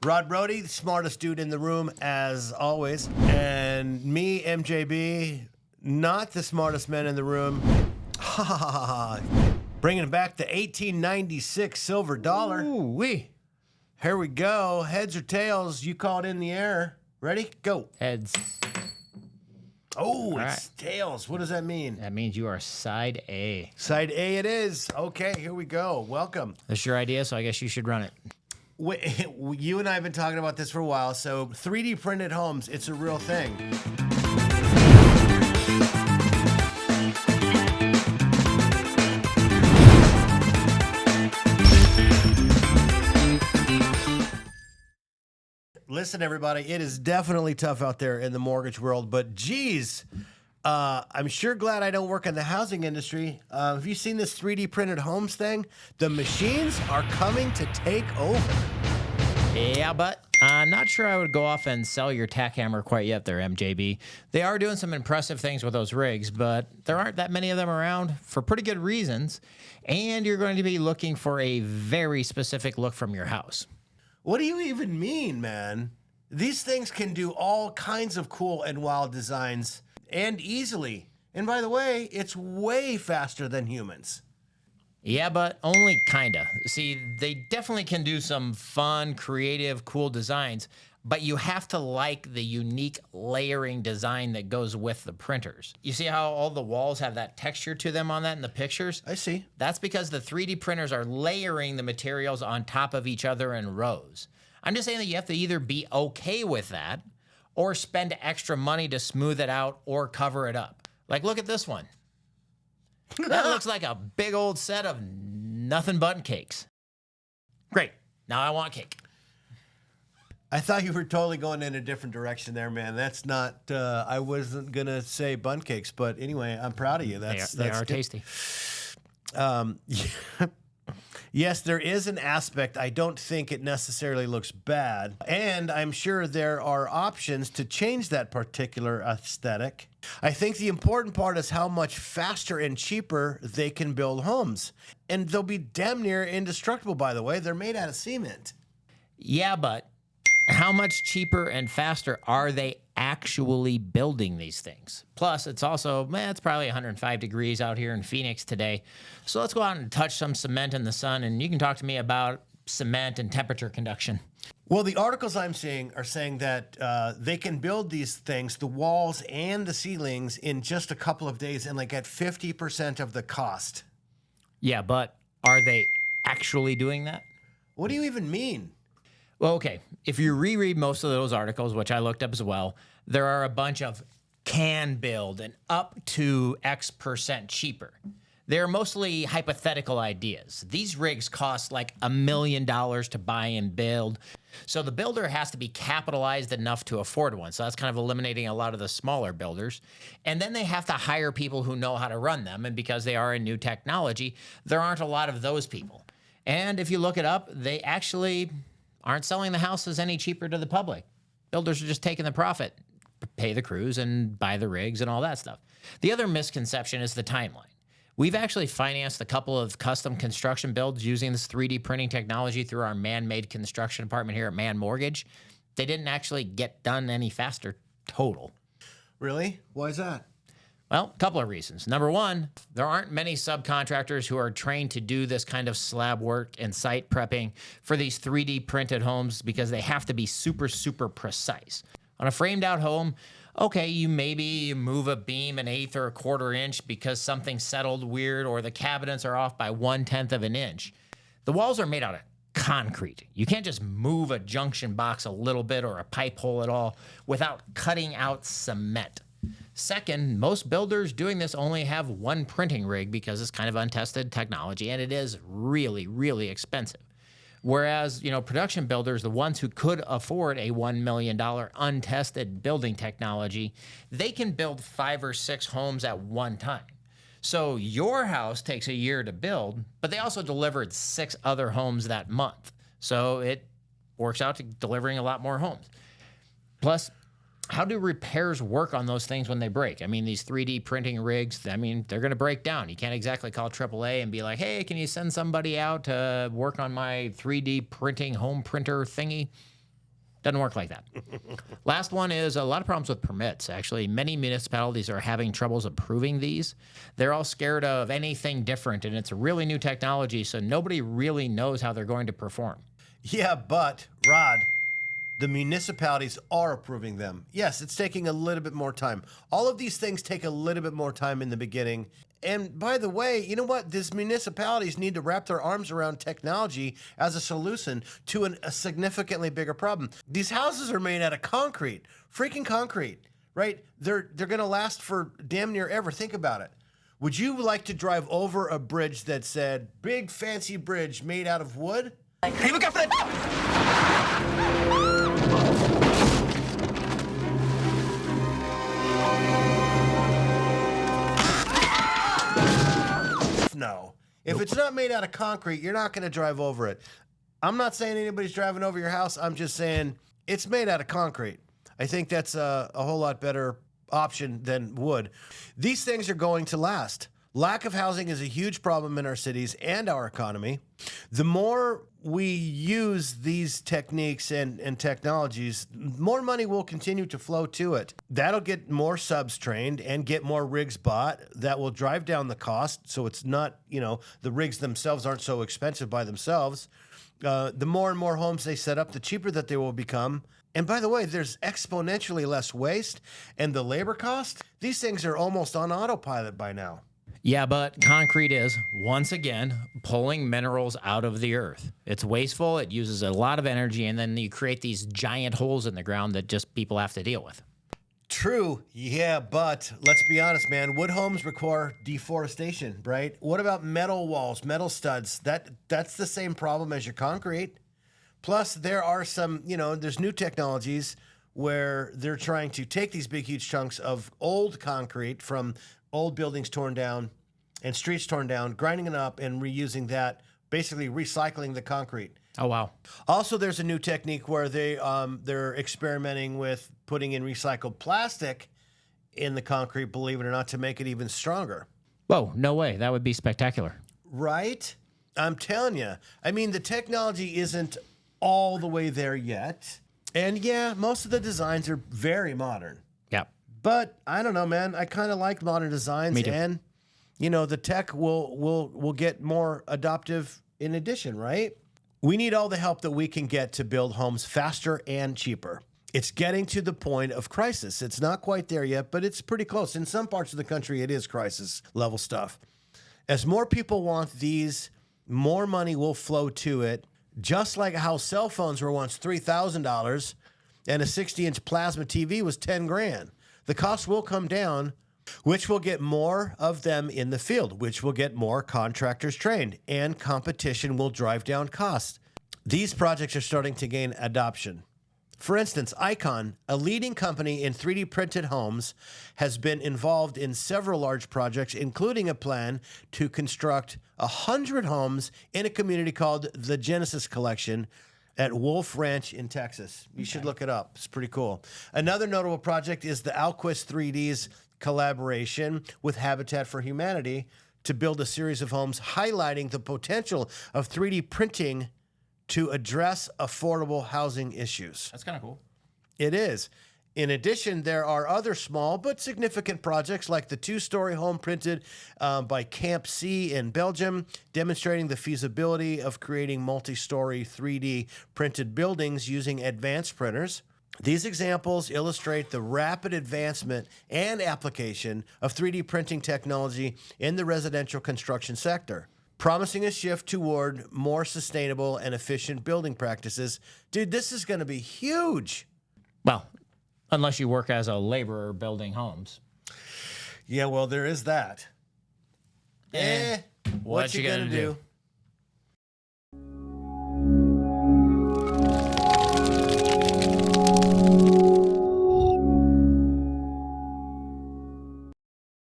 Rod Brody, the smartest dude in the room, as always. And me, MJB, not the smartest man in the room. Ha ha ha ha. Bringing back the 1896 silver dollar. Ooh-wee. Here we go. Heads or tails, you call it in the air. Ready? Go. Heads. Oh, All it's tails. What does that mean? That means you are side A. Side A it is. Okay, here we go. Welcome. That's your idea, so I guess you should run it. You and I have been talking about this for a while. So 3D printed homes, it's a real thing. Listen, everybody, it is definitely tough out there in the mortgage world, but geez, I'm sure glad I don't work in the housing industry. Have you seen this 3D printed homes thing? The machines are coming to take over. Yeah, but I'm not sure I would go off and sell your tack hammer quite yet there, MJB. They are doing some impressive things with those rigs, but there aren't that many of them around for pretty good reasons, and you're going to be looking for a very specific look from your house. What do you even mean, man? These things can do all kinds of cool and wild designs and easily. And by the way, it's way faster than humans. Yeah, but only kinda. See, they definitely can do some fun, creative, cool designs, but you have to like the unique layering design that goes with the printers. You see how all the walls have that texture to them on that in the pictures? I see. That's because the 3D printers are layering the materials on top of each other in rows. I'm just saying that you have to either be okay with that or spend extra money to smooth it out or cover it up. Like, look at this one. That looks like a big old set of nothing but cakes. Great. Now I want cake. I thought you were totally going in a different direction there, man. That's not, I wasn't going to say bun cakes, but anyway, I'm proud of you. They are tasty. Yes, there is an aspect. I don't think it necessarily looks bad. And I'm sure there are options to change that particular aesthetic. I think the important part is how much faster and cheaper they can build homes. And they'll be damn near indestructible, by the way. They're made out of cement. Yeah, but how much cheaper and faster are they actually building these things? Plus, it's also, it's probably 105 degrees out here in Phoenix today. So let's go out and touch some cement in the sun, and you can talk to me about cement and temperature conduction. Well, the articles I'm seeing are saying that they can build these things, the walls and the ceilings, in just a couple of days and like at 50% of the cost. Yeah, but are they actually doing that? What do you even mean? Well, okay, if you reread most of those articles, which I looked up as well, there are a bunch of can build and up to X% cheaper. They're mostly hypothetical ideas. These rigs cost like $1 million to buy and build. So the builder has to be capitalized enough to afford one. So that's kind of eliminating a lot of the smaller builders. And then they have to hire people who know how to run them. And because they are a new technology, there aren't a lot of those people. And if you look it up, they actually aren't selling the houses any cheaper to the public. Builders are just taking the profit, pay the crews and buy the rigs and all that stuff. The other misconception is the timeline. We've actually financed a couple of custom construction builds using this 3D printing technology through our man-made construction department here at Man Mortgage. They didn't actually get done any faster total. Really? Why is that? Well, a couple of reasons. Number one, there aren't many subcontractors who are trained to do this kind of slab work and site prepping for these 3D printed homes because they have to be super, super precise. On a framed out home, okay, you maybe move a beam 1/8 or 1/4 inch because something settled weird or the cabinets are off by 1/10 of an inch. The walls are made out of concrete. You can't just move a junction box a little bit or a pipe hole at all without cutting out cement. Second, most builders doing this only have one printing rig because it's kind of untested technology and it is really, really expensive. Whereas, production builders, the ones who could afford a $1 million untested building technology, they can build 5 or 6 homes at one time. So your house takes a year to build, but they also delivered 6 other homes that month. So it works out to delivering a lot more homes. Plus, how do repairs work on those things when they break? I mean, these 3D printing rigs, they're going to break down. You can't exactly call AAA and be like, hey, can you send somebody out to work on my 3D printing home printer thingy? Doesn't work like that. Last one is a lot of problems with permits. Actually, many municipalities are having troubles approving these. They're all scared of anything different, and it's a really new technology, so nobody really knows how they're going to perform. Yeah, but Rod, the municipalities are approving them. Yes, it's taking a little bit more time. All of these things take a little bit more time in the beginning. And by the way, you know what? These municipalities need to wrap their arms around technology as a solution to a significantly bigger problem. These houses are made out of concrete, freaking concrete, right? They're going to last for damn near ever. Think about it. Would you like to drive over a bridge that said, big fancy bridge made out of wood? Hey, look out for that! No. If it's not made out of concrete, you're not going to drive over it. I'm not saying anybody's driving over your house. I'm just saying it's made out of concrete. I think that's a whole lot better option than wood. These things are going to last. Lack of housing is a huge problem in our cities and our economy. The more we use these techniques and technologies, more money will continue to flow to it. That'll get more subs trained and get more rigs bought. That will drive down the cost, so it's not, the rigs themselves aren't so expensive by themselves. The more and more homes they set up, the cheaper that they will become. And by the way, there's exponentially less waste, and the labor cost, these things are almost on autopilot by now. Yeah, but concrete is, once again, pulling minerals out of the earth. It's wasteful, it uses a lot of energy, and then you create these giant holes in the ground that just people have to deal with. True, yeah, but let's be honest, man. Wood homes require deforestation, right? What about metal walls, metal studs? That's the same problem as your concrete. Plus, there are some, there's new technologies where they're trying to take these big, huge chunks of old concrete from old buildings torn down and streets torn down, grinding it up and reusing that, basically recycling the concrete. Oh, wow. Also, there's a new technique where they're experimenting with putting in recycled plastic in the concrete, believe it or not, to make it even stronger. Whoa, no way. That would be spectacular. Right? I'm telling you. I mean, the technology isn't all the way there yet. And yeah, most of the designs are very modern. Yeah. But I don't know, man. I kind of like modern designs. Me too. And, the tech will get more adoptive in addition, right? We need all the help that we can get to build homes faster and cheaper. It's getting to the point of crisis. It's not quite there yet, but it's pretty close. In some parts of the country, it is crisis level stuff. As more people want these, more money will flow to it. Just like how cell phones were once $3,000 and a 60-inch plasma TV was 10 grand. The cost will come down, which will get more of them in the field, which will get more contractors trained, and competition will drive down costs. These projects are starting to gain adoption. For instance, Icon, a leading company in 3D printed homes, has been involved in several large projects, including a plan to construct 100 homes in a community called the Genesis Collection at Wolf Ranch in Texas. You should look it up. It's pretty cool. Another notable project is the Alquist 3D's collaboration with Habitat for Humanity to build a series of homes highlighting the potential of 3D printing to address affordable housing issues. That's kind of cool. It is. In addition, there are other small but significant projects like the 2-story home printed by Camp C in Belgium, demonstrating the feasibility of creating multi-story 3D printed buildings using advanced printers. These examples illustrate the rapid advancement and application of 3D printing technology in the residential construction sector, promising a shift toward more sustainable and efficient building practices. Dude, this is going to be huge. Well, unless you work as a laborer building homes. Yeah, well, there is that. What you gonna do?